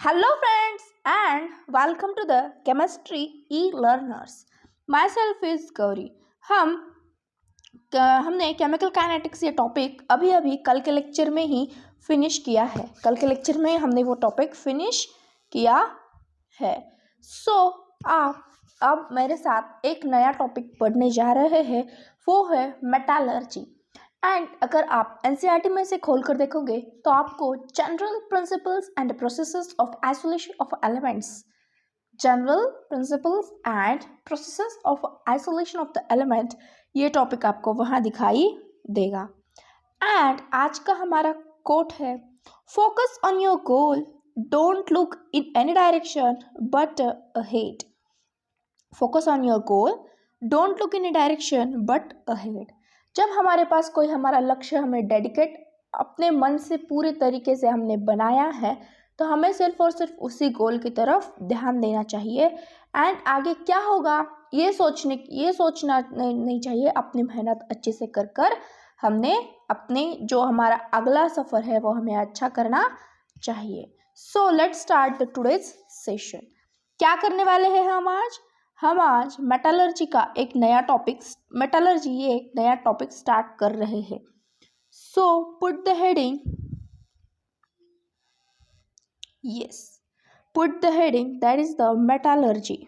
Hello friends and welcome to the Chemistry e-learners. Myself is Gauri. हमने chemical kinetics ये topic अभी अभी कल के लेक्चर में ही फिनिश किया है। कल के लेक्चर में हमने वो टॉपिक फिनिश किया है। आप अब मेरे साथ एक नया टॉपिक पढ़ने जा रहे हैं, वो है मेटालर्जी। एंड अगर आप एनसीईआरटी में से खोल कर देखोगे तो आपको general principles and processes of isolation of elements of the element ये टॉपिक आपको वहाँ दिखाई देगा। एंड आज का हमारा कोट है, focus on your goal, don't look in any direction but ahead. Focus on your goal, don't look in A direction but ahead. जब हमारे पास कोई हमारा लक्ष्य हमें डेडिकेट अपने मन से पूरे तरीके से हमने बनाया है तो हमें सिर्फ और सिर्फ उसी गोल की तरफ ध्यान देना चाहिए। एंड आगे क्या होगा ये सोचना नहीं चाहिए। अपनी मेहनत अच्छे से कर हमने अपने जो हमारा अगला सफ़र है वो हमें अच्छा करना चाहिए। So let's start the today's session. क्या करने वाले हैं हम आज मेटालर्जी का एक नया टॉपिक स्टार्ट कर रहे हैं। So put the heading, that is the metallurgy.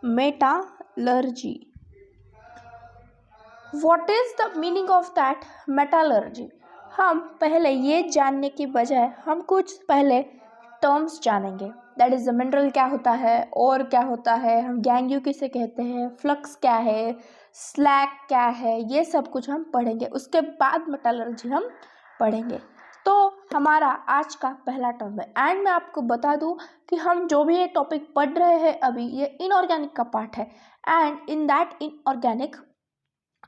Metallurgy, what is the meaning of that metallurgy. हम पहले ये जानने की बजाय हम कुछ पहले टर्म्स जानेंगे। दैट इज द मिनरल क्या होता है और क्या होता है, हम गैंग्यू किसे कहते हैं, फ्लक्स क्या है, स्लैग क्या है, ये सब कुछ हम पढ़ेंगे। उसके बाद मेटालर्जी हम पढ़ेंगे। तो हमारा आज का पहला टर्म है। एंड मैं आपको बता दूं कि हम जो भी ये टॉपिक पढ़ रहे हैं अभी ये इनऑर्गेनिक का पार्ट है। एंड इन दैट इनऑर्गेनिक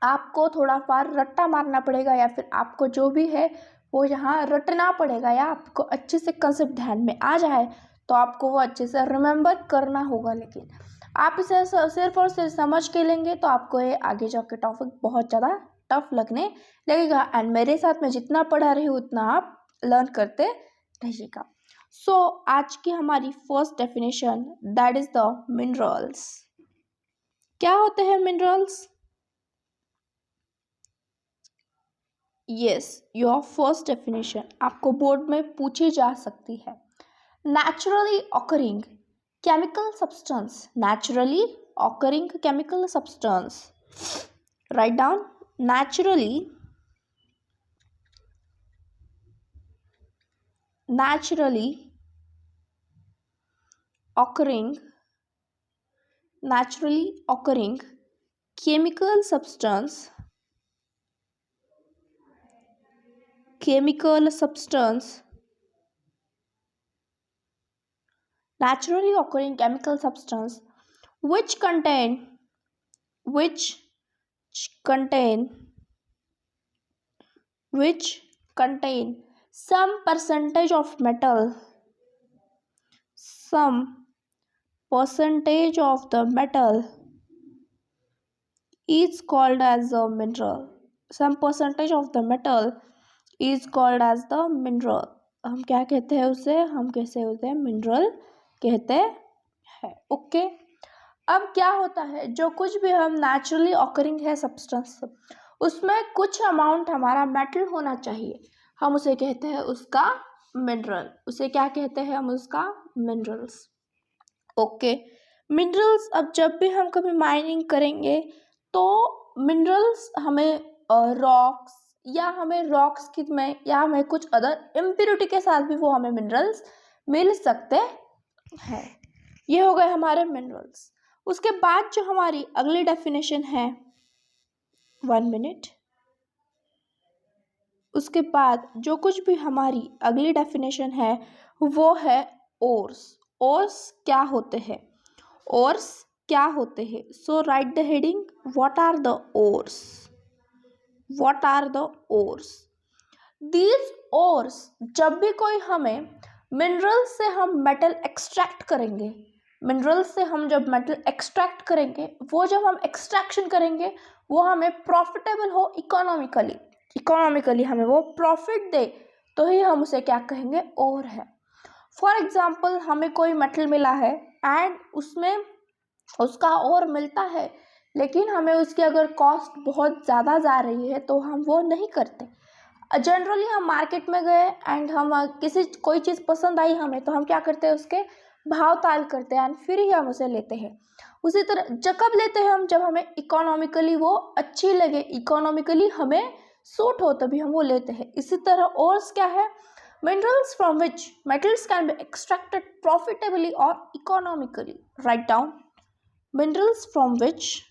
आपको थोड़ा बार रट्टा मारना पड़ेगा या फिर आपको जो भी है वो यहाँ रटना पड़ेगा, या आपको अच्छे से कंसेप्ट ध्यान में आ जाए तो आपको वो अच्छे से रिमेम्बर करना होगा। लेकिन आप इसे सिर्फ और सिर्फ समझ के लेंगे तो आपको ये आगे जाके टॉपिक बहुत ज़्यादा टफ लगने लगेगा। एंड मेरे साथ मैं जितना पढ़ा रही हूँ उतना आप लर्न करते रहिएगा। सो आज की हमारी first definition, that is the minerals. क्या होते हैं मिनरल्स? योर फर्स्ट डेफिनेशन आपको बोर्ड में पूछी जा सकती है। Naturally occurring chemical substance, write down, naturally occurring chemical substance which contain some percentage of the metal is called as a mineral. Some percentage of the metal is called as the mineral. हम क्या कहते हैं उसे? हम कैसे होते हैं? Mineral कहते हैं। ओके, अब क्या होता है, जो कुछ भी हम नेचुरली ऑकरिंग है सब्सटेंस उसमें कुछ अमाउंट हमारा मेटल होना चाहिए, हम उसे कहते हैं उसका मिनरल। उसे क्या कहते हैं हम? उसका मिनरल्स। ओके, मिनरल्स अब जब भी हम कभी माइनिंग करेंगे तो मिनरल्स हमें रॉक्स या हमें या हमें कुछ अदर इम्प्योरिटी के साथ भी वो हमें मिनरल्स मिल सकते हैं। ये हो गए हमारे मिनरल्स। उसके बाद जो हमारी अगली डेफिनेशन है, 1 मिनट, उसके बाद जो कुछ भी हमारी अगली डेफिनेशन है वो है ओर्स। क्या होते हैं? So write the heading, what are the ores? These ores, जब भी कोई हमें मिनरल से हम मेटल एक्सट्रैक्ट करेंगे, मिनरल से हम जब मेटल एक्सट्रैक्ट करेंगे, वो जब हम एक्सट्रैक्शन करेंगे वो हमें प्रॉफिटेबल हो, इकोनॉमिकली हमें वो प्रॉफिट दे, तो ही हम उसे क्या कहेंगे, ओर है। फॉर एग्जाम्पल हमें कोई मेटल मिला है एंड उसमें उसका और मिलता है, लेकिन हमें उसकी अगर कॉस्ट बहुत ज़्यादा जा रही है तो हम वो नहीं करते। जनरली हम मार्केट में गए एंड हम कोई चीज़ पसंद आई हमें, तो हम क्या करते हैं, उसके भाव ताल करते हैं एंड फिर ही हम उसे लेते हैं। उसी तरह कब लेते हैं हम, जब हमें इकोनॉमिकली वो अच्छी लगे, इकोनॉमिकली हमें सूट हो, तभी हम वो लेते हैं। इसी तरह और क्या है, minerals from which metals can be extracted profitably or economically. Write down minerals from which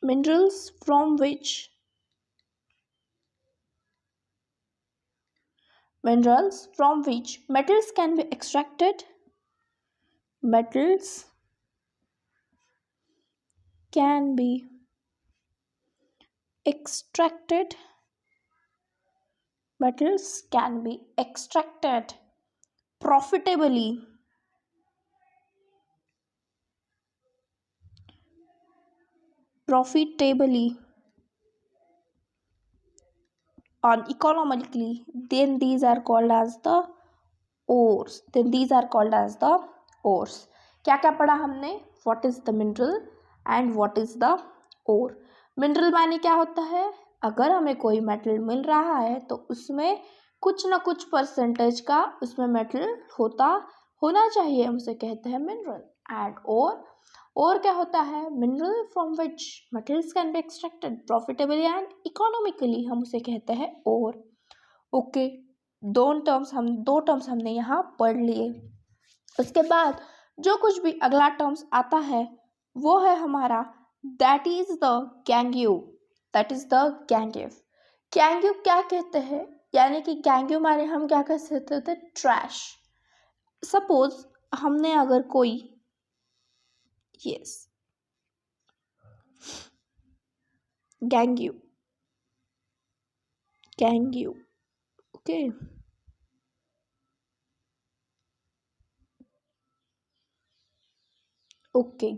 metals can be extracted, metals can be extracted, metals can be extracted profitably and economically, then these are called as the ores. क्या क्या पढ़ा हमने, what is the mineral and what is the ore. Mineral माने क्या होता है, अगर हमें कोई मेटल मिल रहा है तो उसमें कुछ ना कुछ परसेंटेज का उसमें मेटल होना चाहिए, हम उसे कहते हैं मिनरल। एंड और क्या होता है, mineral from which metals can be extracted profitably and economically, हम उसे कहते हैं ओर। ओके, दो टर्म्स हमने यहाँ पढ़ लिए। उसके बाद जो कुछ भी अगला टर्म्स आता है वो है हमारा दैट इज द गैंग्यू। गैंग्यू क्या कहते हैं, यानी कि गैंग्यू माने हम क्या कह सकते थे, ट्रैश। सपोज हमने अगर कोई गैंग्यू ओके,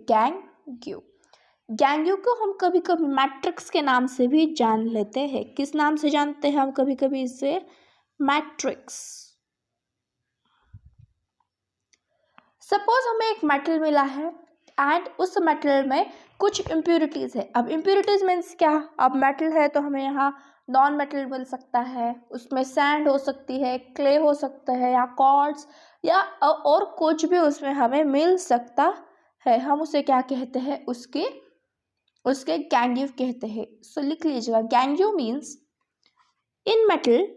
गैंग्यू को हम कभी कभी मैट्रिक्स के नाम से भी जान लेते हैं। किस नाम से जानते हैं हम कभी कभी इसे, मैट्रिक्स। सपोज हमें एक मेटल मिला है एंड उस मेटल में कुछ इम्प्यूरिटीज है। अब इम्प्यूरिटीज मीन्स क्या, अब मेटल है तो हमें यहाँ नॉन मेटल मिल सकता है, उसमें सैंड हो सकती है, क्ले हो सकता है, या कॉर्ड्स या और कुछ भी उसमें हमें मिल सकता है। हम उसे क्या कहते हैं, उसके गैंग्यू कहते हैं। सो लिख लीजिएगा, gangue means in metal,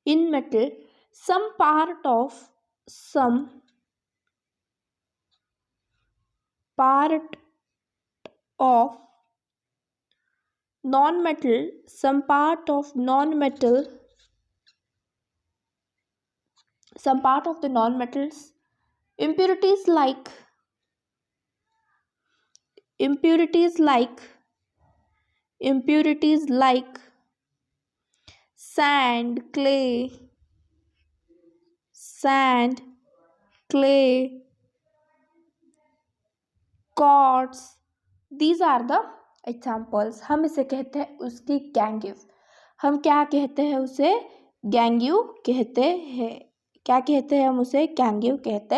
in metal some part of non-metal, some part of the non-metals, impurities like sand, clay, quartz, these are the examples। हम इसे कहते हैं उसकी गैंग्यू। हम क्या कहते हैं उसे, गैंग्यू कहते हैं। क्या कहते हैं हम उसे, गैंग्यू कहते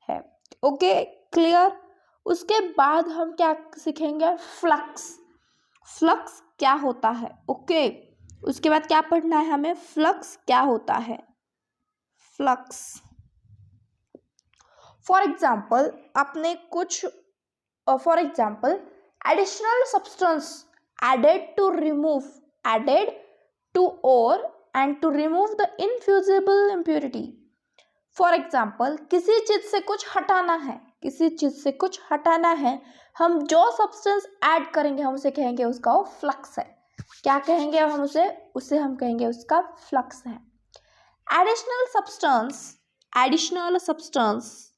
हैं। Okay, clear. उसके बाद हम क्या सीखेंगे, फ्लक्स क्या होता है। ओके, उसके बाद क्या पढ़ना है हमें, फ्लक्स क्या होता है, फ्लक्स। फॉर एग्जाम्पल आपने कुछ additional substance added to ore and to remove the infusible impurity। For example किसी चीज से कुछ हटाना है, हम जो सब्सटेंस ऐड करेंगे हम उसे कहेंगे उसका वो फ्लक्स है। क्या कहेंगे हम उसे हम कहेंगे उसका फ्लक्स है। Additional substance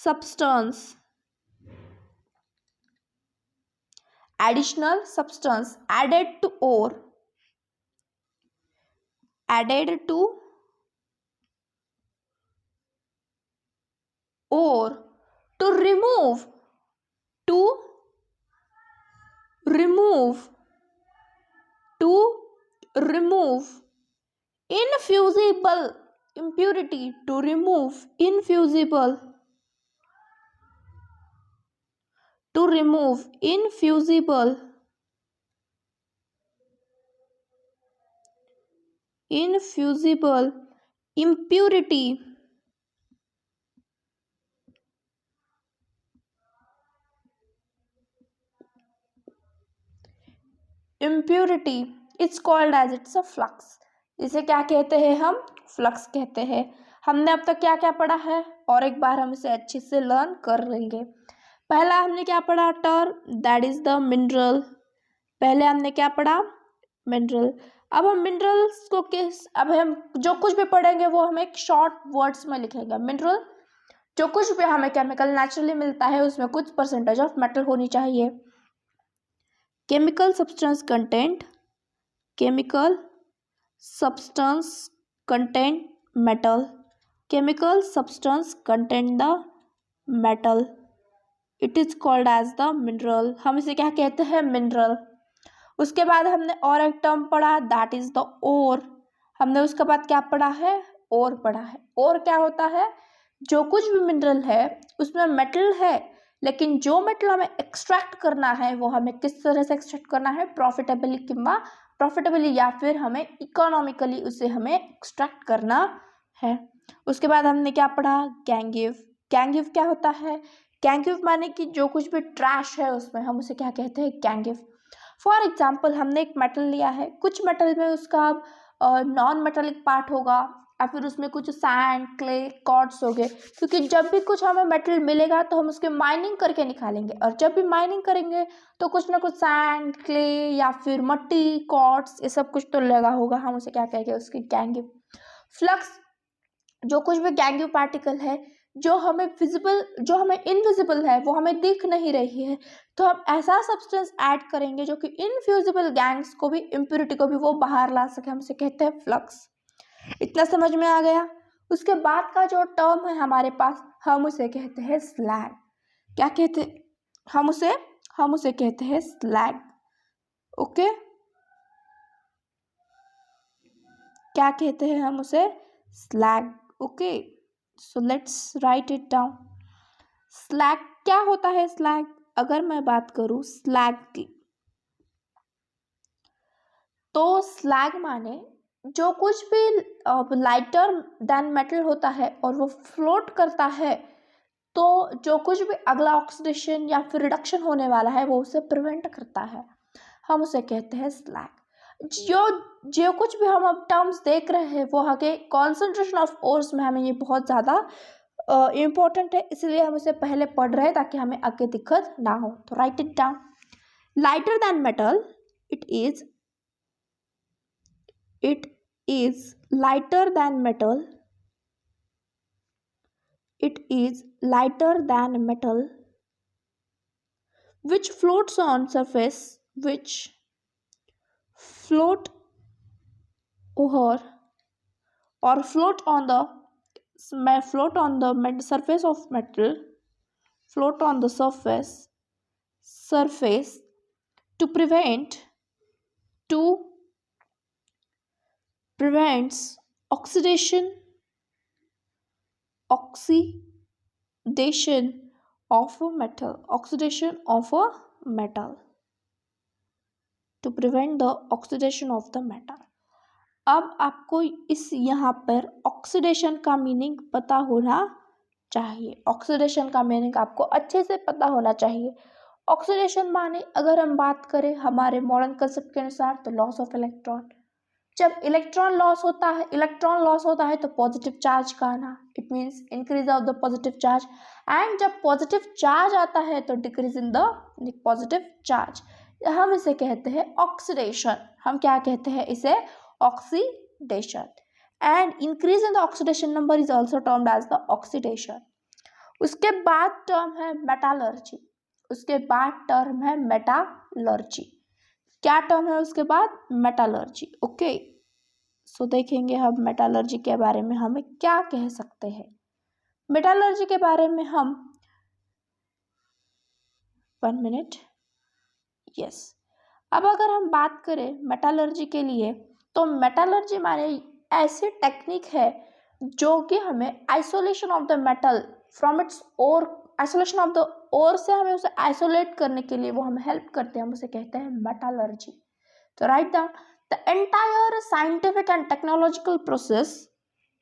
substance, additional substance added to ore, added to ore to remove, to remove, to remove infusible impurity, to remove infusible, to remove infusible, infusible impurity, impurity it's called as it's a flux. इसे क्या कहते हैं हम? Flux कहते हैं। हमने अब तक क्या क्या पढ़ा है और एक बार हम इसे अच्छे से लर्न कर लेंगे। पहला हमने क्या पढ़ा? Term that is the mineral. पहले हमने क्या पढ़ा? मिनरल। अब हम मिनरल्स को अब हम जो कुछ भी पढ़ेंगे वो हम एक शॉर्ट वर्ड्स में लिखेंगे। मिनरल जो कुछ भी हमें केमिकल नेचुरली मिलता है उसमें कुछ परसेंटेज ऑफ मेटल होनी चाहिए। Chemical substance content, chemical substance contain metal, chemical substance contain the metal, it is called as the mineral। हम इसे क्या कहते हैं? मिनरल। उसके बाद हमने और एक टर्म पढ़ा दैट इज द ओर। हमने उसके बाद क्या पढ़ा है? ओर पढ़ा है। ओर क्या होता है? जो कुछ भी मिनरल है उसमें मेटल है, लेकिन जो मेटल हमें एक्सट्रैक्ट करना है वो हमें किस तरह से एक्सट्रैक्ट करना है? प्रॉफिटेबली या फिर हमें इकोनॉमिकली उसे हमें एक्सट्रैक्ट करना है। उसके बाद हमने क्या पढ़ा? गैंगिव। गैंगिव क्या होता है? गैंगिव माने कि जो कुछ भी ट्रैश है उसमें हम उसे क्या कहते हैं? गैंगिव। फॉर एग्जाम्पल हमने एक मेटल लिया है, कुछ मेटल में उसका नॉन मेटेलिक पार्ट होगा या फिर उसमें कुछ सैंड, क्ले, कॉर्ड्स हो गए, क्योंकि जब भी कुछ हमें मेटल मिलेगा तो हम उसके माइनिंग करके निकालेंगे, और जब भी माइनिंग करेंगे तो कुछ ना कुछ सैंड, क्ले या फिर मट्टी, कॉर्ड्स ये सब कुछ तो लगा होगा, हम उसे क्या कहेंगे? उसकी गैंगिव। फ्लक्स जो कुछ भी गैंगिव पार्टिकल है जो हमें विजिबल, जो हमें इनविजिबल है, वो हमें दिख नहीं रही है, तो हम ऐसा सब्सटेंस ऐड करेंगे जो कि इनफ्यूजिबल गैंग्स को भी, इम्प्योरिटी को भी वो बाहर ला सके, हम उसे कहते हैं फ्लक्स। इतना समझ में आ गया? उसके बाद का जो टर्म है हमारे पास, हम उसे कहते हैं स्लैग। क्या कहते हैं? हम उसे कहते हैं स्लैग। ओके, क्या कहते हैं हम उसे? Slag. Okay, so let's write it down. Slag क्या होता है? स्लैग, अगर मैं बात करूं स्लैग की, तो स्लैग माने जो कुछ भी लाइटर देन मेटल होता है और वो फ्लोट करता है, तो जो कुछ भी अगला ऑक्सीडेशन या फिर रिडक्शन होने वाला है वो उसे प्रिवेंट करता है, हम उसे कहते हैं स्लैग। जो कुछ भी हम अब टर्म्स देख रहे हैं वो आगे कॉन्सेंट्रेशन ऑफ ओर्स में हमें ये बहुत ज़्यादा इम्पोर्टेंट है, इसलिए हम इसे पहले पढ़ रहे हैं ताकि हमें आगे दिक्कत ना हो। तो right it down. Lighter than metal, it is lighter than metal, it is lighter than metal, which floats on surface, which float over or float on the surface of metal, float on the surface to prevents oxidation of a metal, to prevent the oxidation of the metal। अब आपको इस यहाँ पर oxidation का meaning पता होना चाहिए। Oxidation का मीनिंग आपको अच्छे से पता होना चाहिए। ऑक्सीडेशन माने अगर हम बात करें हमारे मॉडर्न कंसेप्ट के अनुसार तो लॉस ऑफ इलेक्ट्रॉन। जब इलेक्ट्रॉन लॉस होता है तो पॉजिटिव चार्ज का आना, it means increase of the positive charge, and जब पॉजिटिव चार्ज आता है तो decrease in the positive charge, हम इसे कहते हैं ऑक्सीडेशन। हम क्या कहते हैं इसे? Oxidation. And increase in the oxidation number is also termed as the oxidation. उसके बाद टर्म है मेटालर्जी। उसके बाद टर्म है मेटालर्जी। क्या टर्म है उसके बाद? मेटालर्जी। ओके, सो देखेंगे हम मेटालर्जी के बारे में हमें क्या कह सकते हैं। मेटालर्जी के बारे में हम 1 मिनट, यस। अब अगर हम बात करें मेटालर्जी के लिए, तो मेटालर्जी माने ऐसी टेक्निक है जो कि हमें isolation of the metal from its ore, isolation of the ore से हमें उसे आइसोलेट करने के लिए वो हमें हेल्प करते हैं, हम उसे कहते हैं मेटालर्जी। तो write down the entire scientific and technological process,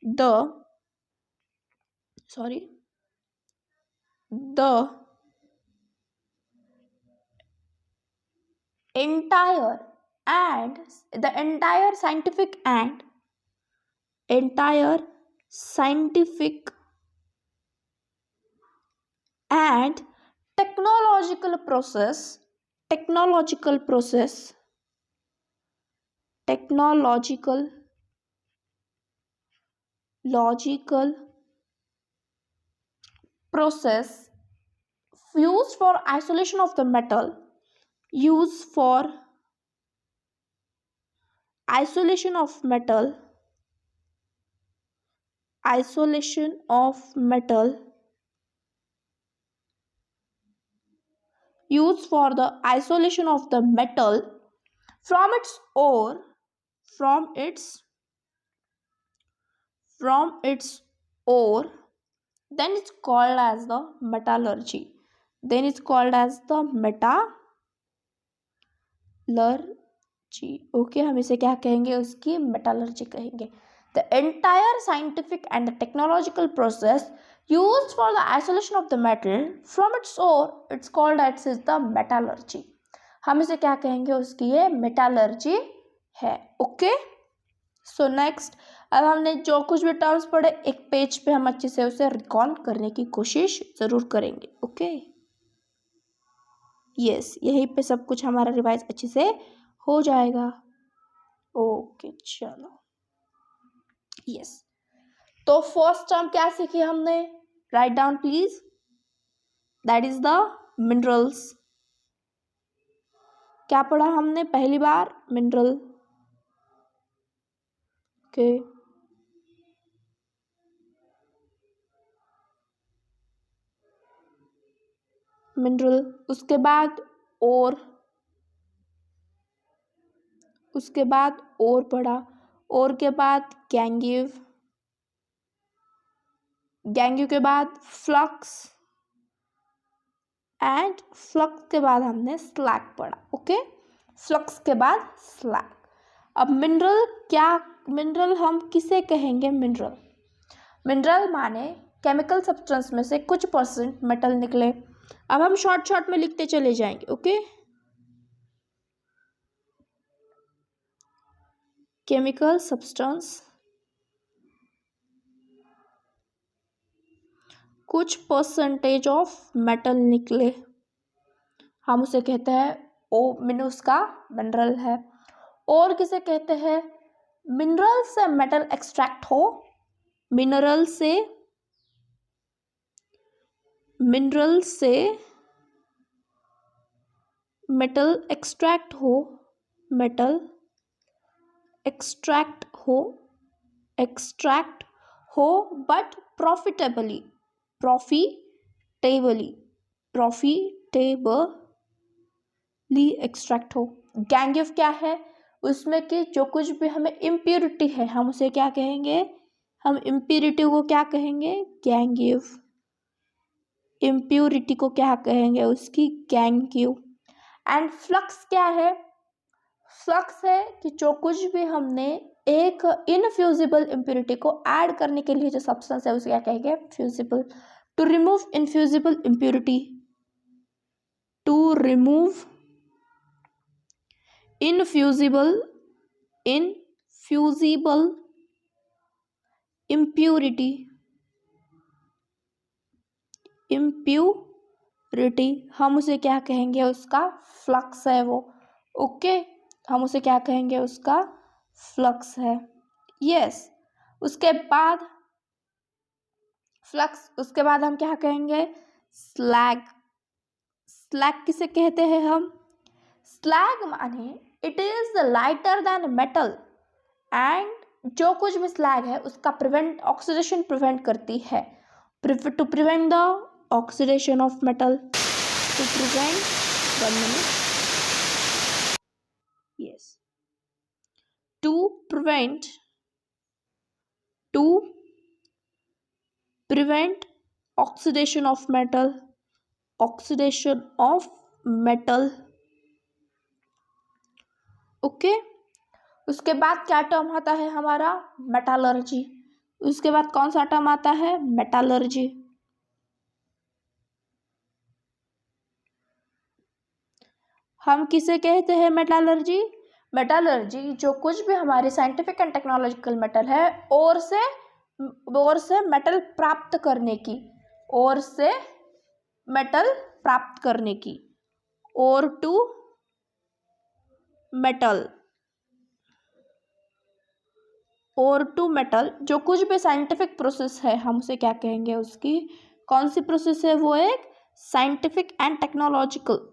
the sorry the entire and the entire scientific and technological process technological process technological logical process used for isolation of the metal, used for isolation of metal, isolation of metal, used for the isolation of the metal from its ore, from its ore, then it's called as the metallurgy. Then it's called as the metallurgy. Okay, हम इसे क्या कहेंगे? उसकी metallurgy कहेंगे. The entire scientific and the technological process used for the isolation of the metal from its ore, it's called as is the metallurgy. हम इसे क्या कहेंगे? उसकी ये मेटालर्जी है. ओके, सो नेक्स्ट, अब हमने जो कुछ भी टर्म्स पढ़े एक पेज पे हम अच्छे से उसे रिकॉल करने की कोशिश जरूर करेंगे. ओके, यस, यहीं पे सब कुछ हमारा रिवाइज अच्छे से हो जाएगा. ओके, चलो, यस. तो फर्स्ट टर्म क्या सीखी हमने? Write down please. That is the minerals. क्या पढ़ा हमने पहली बार? मिनरल. Okay, mineral. उसके बाद और, उसके बाद और पढ़ा. और के बाद गैंगीव. गैंगीव के बाद फ्लक्स. एंड फ्लक्स के बाद हमने स्लैग पढ़ा. ओके, फ्लक्स के बाद स्लैग. अब मिनरल क्या? मिनरल हम किसे कहेंगे? मिनरल, मिनरल माने केमिकल सब्सटेंस में से कुछ परसेंट मेटल निकले. अब हम शॉर्ट शॉर्ट में लिखते चले जाएंगे. ओके, केमिकल सब्सटेंस, कुछ परसेंटेज ऑफ मेटल निकले, हम उसे कहते हैं ओ मीन उसका मिनरल है. और किसे कहते हैं? मिनरल से मेटल एक्सट्रैक्ट हो, मिनरल से मेटल एक्सट्रैक्ट हो, मेटल एक्सट्रैक्ट हो बट प्रॉफिटेबली एक्सट्रैक्ट हो. गैंगीव क्या है? उसमें कि जो कुछ भी हमें इम्प्योरिटी है हम उसे क्या कहेंगे? हम इम्प्योरिटी को क्या कहेंगे? गैंगीव. इम्प्योरिटी को क्या कहेंगे? उसकी गैंगीव. एंड फ्लक्स क्या है? फ्लक्स है कि जो कुछ भी हमने एक इनफ्यूजिबल इम्प्योरिटी को ऐड करने के लिए जो सब्सटेंस है उसे क्या कहेंगे? Fusible. To remove infusible impurity, to remove infusible impurity हम उसे क्या कहेंगे? उसका फ्लक्स है वो. ओके, हम उसे क्या कहेंगे? उसका फ्लक्स है. यस. उसके बाद फ्लक्स। उसके बाद हम क्या कहेंगे? स्लैग। स्लैग किसे कहते हैं हम? स्लैग माने it is lighter than metal, and जो कुछ भी स्लैग है उसका ऑक्सीडेशन प्रिवेंट करती है। To prevent the oxidation of metal, to prevent, 1 minute, yes, to prevent oxidation of metal, okay. उसके बाद क्या टर्म आता है हमारा? मेटालर्जी। उसके बाद कौन सा टर्म आता है? मेटालर्जी। हम किसे कहते हैं मेटालर्जी? मेटालर्जी जो कुछ भी हमारे साइंटिफिक एंड टेक्नोलॉजिकल मेटल है और से मेटल प्राप्त करने की, और से मेटल प्राप्त करने की, और टू मेटल, और टू मेटल जो कुछ भी साइंटिफिक प्रोसेस है हम उसे क्या कहेंगे? उसकी कौन सी प्रोसेस है? वो एक साइंटिफिक एंड टेक्नोलॉजिकल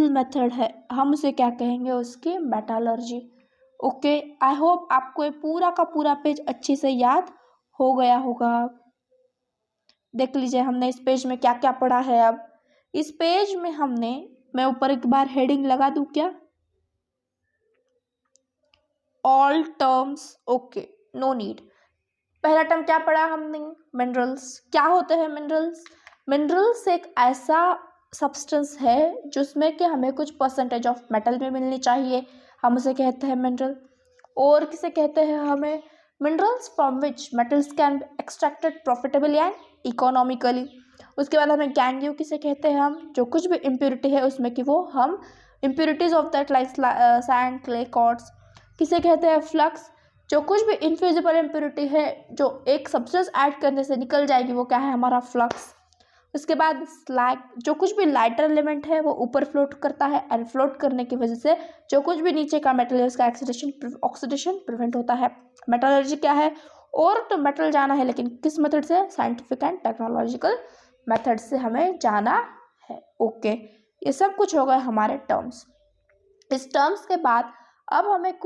मेथड है, हम उसे क्या कहेंगे? उसकी मेटालर्जी। ओके, आई होप आपको ये पूरा का पूरा पेज अच्छे से याद हो गया होगा। देख लीजिए हमने इस पेज में क्या क्या पढ़ा है। अब इस पेज में मैं ऊपर एक बार हेडिंग लगा दूं क्या? All terms, okay, no need. पहला टर्म क्या पढ़ा हमने? मिनरल्स। क्या होते हैं मिनरल्स? मिनरल्स एक ऐसा सब्सटेंस है जिसमें कि हमें कुछ परसेंटेज ऑफ मेटल भी मिलनी चाहिए, हम उसे कहते हैं मिनरल। और किसे कहते हैं हमें? Minerals from which metals can be extracted profitably and economically. उसके बाद हमें गैंग किसे कहते हैं? हम जो कुछ भी इम्प्योरिटी है उसमें कि वो हम impurities of that like sand, clay, quartz. किसे कहते हैं? फ्लक्स। जो कुछ भी इनफ्यूजिबल इम्प्योरिटी है जो एक सब्सटेंस ऐड करने से निकल जाएगी वो क्या है? हमारा फ्लक्स। उसके बाद स्लैग। जो कुछ भी लाइटर एलिमेंट है वो ऊपर फ्लोट करता है, एंड फ्लोट करने की वजह से जो कुछ भी नीचे का मेटल है उसका ऑक्सीडेशन प्रिवेंट होता है। मेटलर्जी क्या है? और तो मेटल जाना है, लेकिन किस मेथड से? साइंटिफिक एंड टेक्नोलॉजिकल मेथड से हमें जाना है। ओके, ये सब कुछ हो गए हमारे टर्म्स। इस टर्म्स के बाद अब हमें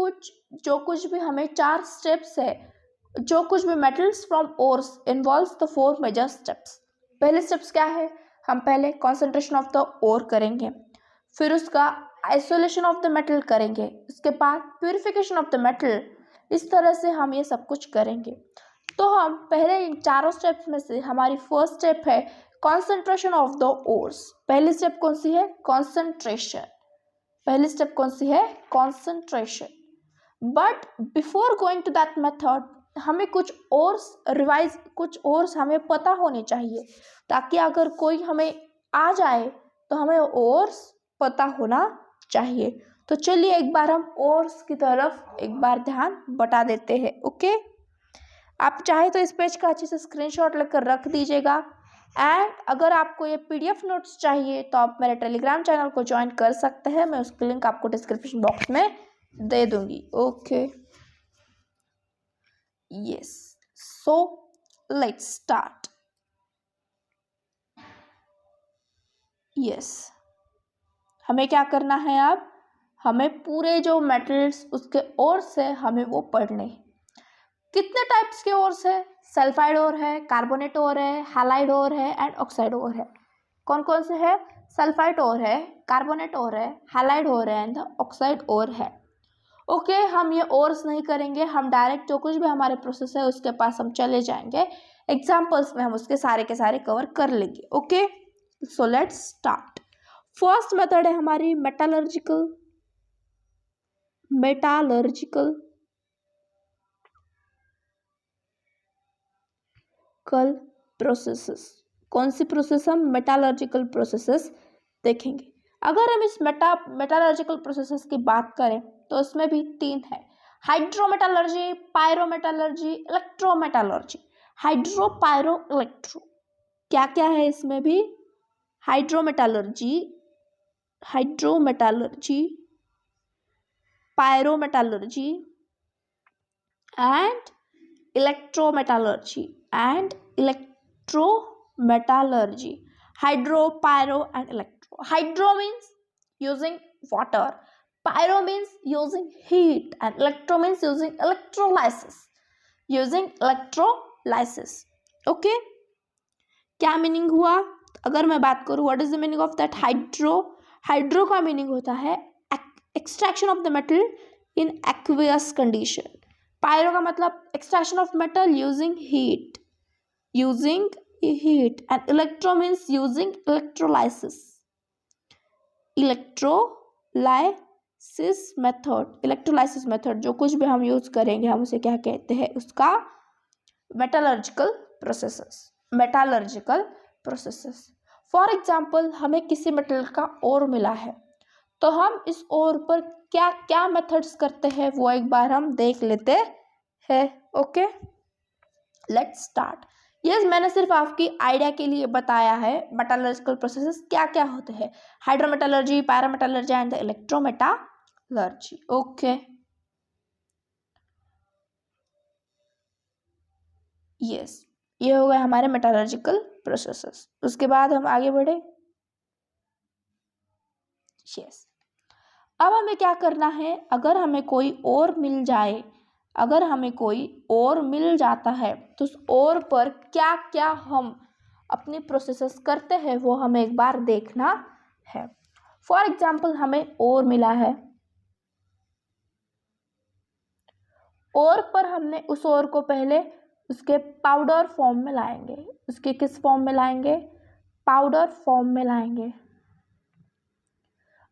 जो कुछ भी हमें 4 स्टेप्स है, जो कुछ भी metals from ores involves the 4 major steps. पहले स्टेप्स क्या है? हम पहले कॉन्सेंट्रेशन ऑफ द ओर करेंगे, फिर उसका आइसोलेशन ऑफ द मेटल करेंगे, उसके बाद प्यूरिफिकेशन ऑफ द मेटल। इस तरह से हम ये सब कुछ करेंगे। तो हम पहले इन चारों स्टेप्स में से हमारी फर्स्ट स्टेप है कॉन्सेंट्रेशन ऑफ द ओर्स। पहली स्टेप कौन सी है? कॉन्सेंट्रेशन। पहली स्टेप कौन सी है? Concentration. But before going to that method हमें कुछ और हमें पता होने चाहिए, ताकि अगर कोई हमें आ जाए तो हमें और पता होना चाहिए। तो चलिए एक बार हम और की तरफ एक बार ध्यान बटा देते हैं। ओके, आप चाहे तो इस पेज का अच्छे से स्क्रीनशॉट लेकर रख दीजिएगा, एंड अगर आपको ये पीडीएफ नोट्स चाहिए तो आप मेरे टेलीग्राम चैनल को ज्वाइन कर सकते हैं। मैं उसकी लिंक आपको डिस्क्रिप्शन बॉक्स में दे दूंगी। Okay, yes, so let's start. Yes, हमें क्या करना है? अब हमें पूरे जो मेटल्स उसके ओर से हमें वो पढ़ने। कितने टाइप्स के ओर्स है? सल्फाइड ओर है, कार्बोनेट ओर है, हैलाइड ओर है, एंड ऑक्साइड ओर है। कौन कौन से है? सल्फाइड ओर है, कार्बोनेट ओर है, हैलाइड ओर है, एंड ऑक्साइड ओर है। ओके, हम ये ओर्स नहीं करेंगे, हम डायरेक्ट जो कुछ भी हमारे प्रोसेस है उसके पास हम चले जाएंगे। एग्जाम्पल्स में हम उसके सारे के सारे कवर कर लेंगे। Okay, so let's start. First method है हमारी मेटालर्जिकल प्रोसेसेस। कौन सी प्रोसेस? हम मेटालर्जिकल प्रोसेसेस देखेंगे। अगर हम इस मेटालर्जिकल प्रोसेसेस की बात करें तो उसमें भी 3 है: हाइड्रोमेटालर्जी, पायरोमेटालर्जी, इलेक्ट्रोमेटालर्जी। हाइड्रो, पायरो, इलेक्ट्रो, क्या क्या है इसमें भी? हाइड्रोमेटालर्जी, hydrometallurgy, pyrometallurgy, and electrometallurgy and electrometallurgy. Hydro, pyro, and electro. Hydro means using water, pyro means using heat, and electro means using electrolysis. Okay, क्या मीनिंग हुआ? अगर मैं बात करूं what is the meaning of that hydro, hydro का meaning होता है extraction of the metal in aqueous condition. Pyro का मतलब extraction of metal using heat and electro means using electrolysis method जो कुछ भी हम यूज करेंगे हम उसे क्या कहते हैं, उसका मेटालर्जिकल प्रोसेसेस. फॉर एग्जाम्पल हमें किसी मेटल का ओर मिला है तो हम इस ओर पर क्या क्या मेथड्स करते हैं वो एक बार हम देख लेते हैं. Okay, let's start. यस, मैंने सिर्फ आपकी आइडिया के लिए बताया है मेटालर्जिकल प्रोसेसेस क्या क्या होते हैं. Hydrometallurgy, pyrometallurgy and electrometallurgy. Okay, yes, ये हो गए हमारे मेटालर्जिकल प्रोसेसेस. उसके बाद हम आगे बढ़े. यस, अब हमें क्या करना है, अगर हमें कोई और मिल जाता है तो उस और पर क्या क्या हम अपनी प्रोसेसेस करते हैं वो हमें एक बार देखना है. फॉर एग्जाम्पल हमें और मिला है, और पर हमने उस और को पहले उसके पाउडर फॉर्म में लाएंगे. उसके किस फॉर्म में लाएंगे? पाउडर फॉर्म में लाएंगे.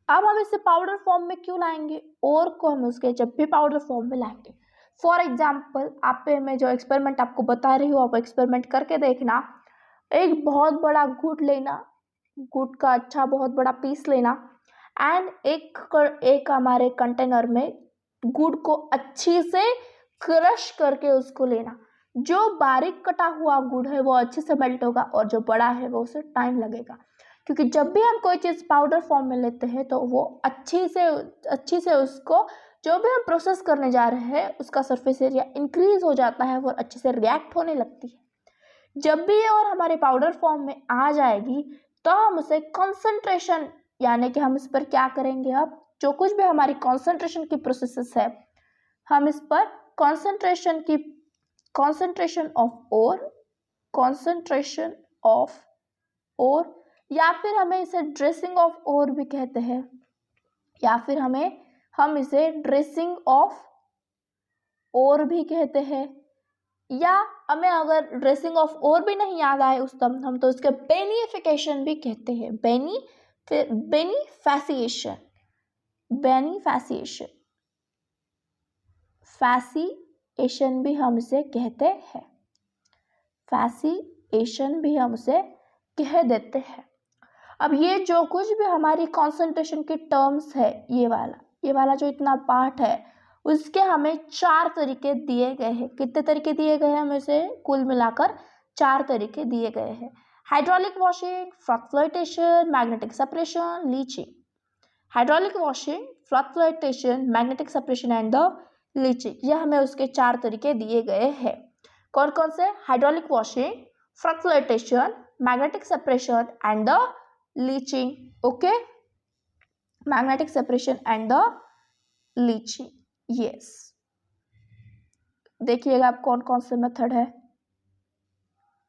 अब हम इसे पाउडर फॉर्म में क्यों लाएंगे? और को हम उसके जब भी पाउडर फॉर्म में लाएंगे, फॉर एग्जाम्पल आप पे मैं जो एक्सपेरिमेंट आपको बता रही हूँ आप एक्सपेरिमेंट करके देखना. एक बहुत बड़ा गुड़ लेना, गुड़ का अच्छा बहुत बड़ा पीस लेना एंड एक हमारे कंटेनर में गुड़ को अच्छी से क्रश करके उसको लेना. जो बारीक कटा हुआ गुड़ है वो अच्छे से मेल्ट होगा और जो बड़ा है वो उसे टाइम लगेगा, क्योंकि जब भी हम कोई चीज़ पाउडर फॉर्म में लेते हैं तो वो अच्छी से उसको जो भी हम प्रोसेस करने जा रहे हैं उसका सरफेस एरिया इंक्रीज हो जाता है और अच्छे से रिएक्ट होने लगती है. जब भी ये और हमारे पाउडर फॉर्म में आ जाएगी तो हम उसे कॉन्सेंट्रेशन, यानी कि हम इस पर क्या करेंगे, अब जो कुछ भी हमारी कॉन्सेंट्रेशन की प्रोसेसेस है हम इस पर कॉन्सेंट्रेशन ऑफ ओर या फिर हमें इसे ड्रेसिंग ऑफ ओर भी कहते हैं, या फिर हम इसे ड्रेसिंग ऑफ ओर भी कहते हैं, या हमें अगर ड्रेसिंग ऑफ ओर भी नहीं याद आए उस तब हम तो इसके बेनिफिकेशन भी कहते हैं. फैसिएशन भी हम इसे कहते हैं. फैसिएशन भी हम उसे कह देते हैं. अब ये जो कुछ भी हमारी कॉन्सेंट्रेशन की टर्म्स है, ये वाला जो इतना पार्ट है उसके हमें 4 तरीके दिए गए हैं. कितने तरीके दिए गए हैं? हमें से कुल मिलाकर 4 तरीके दिए गए हैं. Hydraulic washing, fluctuation, magnetic separation, leaching. Hydraulic washing, fluctuation, magnetic separation and the leaching, यह हमें उसके 4 तरीके दिए गए हैं. कौन कौन से? Hydraulic washing, fluctuation, magnetic separation and the leaching. Okay, magnetic separation and the leaching. Yes, देखिएगा आप कौन कौन से मेथड है.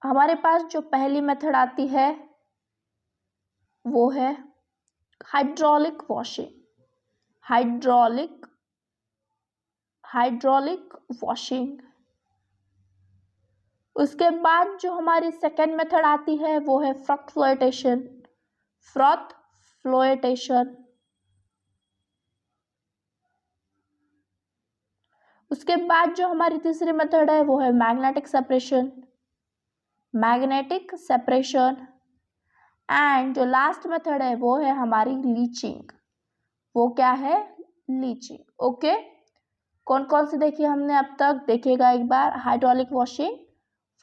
हमारे पास जो पहली मेथड आती है वो है हाइड्रोलिक वॉशिंग. Hydraulic washing. उसके बाद जो हमारी सेकेंड मेथड आती है वो है फ्लक्चुएटेशन. उसके बाद जो हमारी तीसरी मेथड है वो है मैग्नेटिक सेपरेशन. एंड जो लास्ट मेथड है वो है हमारी लीचिंग. वो क्या है? लीचिंग. ओके, कौन कौन से देखिए हमने अब तक? देखिएगा एक बार. Hydraulic washing,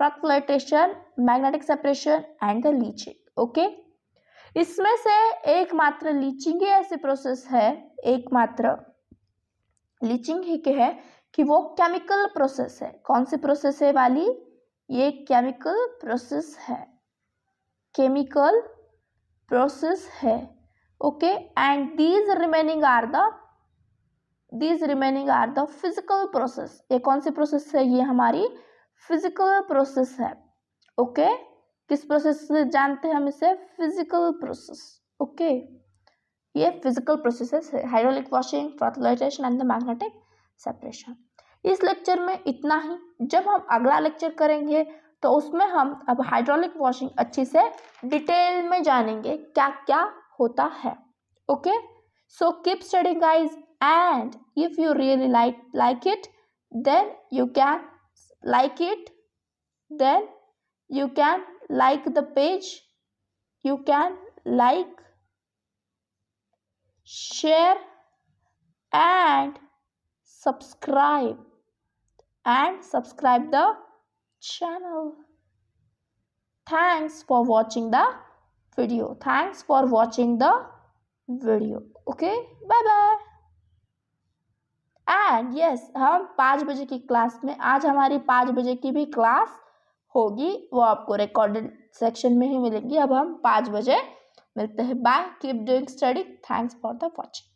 fluctuation, magnetic separation and the leaching. Okay, इसमें से एकमात्र लीचिंग ही ऐसी प्रोसेस है, एकमात्र लीचिंग ही के है कि वो केमिकल प्रोसेस है। कौन सी प्रोसेस है वाली? ये केमिकल प्रोसेस है, केमिकल प्रोसेस है। Okay, and these remaining are the physical process। ये कौन सी प्रोसेस है? ये हमारी फिजिकल प्रोसेस है। ओके, किस प्रोसेस से जानते हैं हम इसे? Physical process. ओके, ये फिजिकल प्रोसेसेस है, hydraulic washing, fertilization and the magnetic separation. इस लेक्चर में इतना ही। जब हम अगला लेक्चर करेंगे तो उसमें हम अब हाइड्रोलिक वॉशिंग अच्छी से डिटेल में जानेंगे क्या क्या होता है। Okay, so keep studying guys, and if you really like it, then you can like the page, you can like, share and subscribe the channel. Thanks for watching the video. Okay, bye bye. And yes, हम 5 बजे की class में, आज हमारी 5 बजे की भी class होगी, वो आपको रिकॉर्डेड सेक्शन में ही मिलेगी। अब हम 5 बजे मिलते हैं। Bye, keep doing study, thanks for the watching.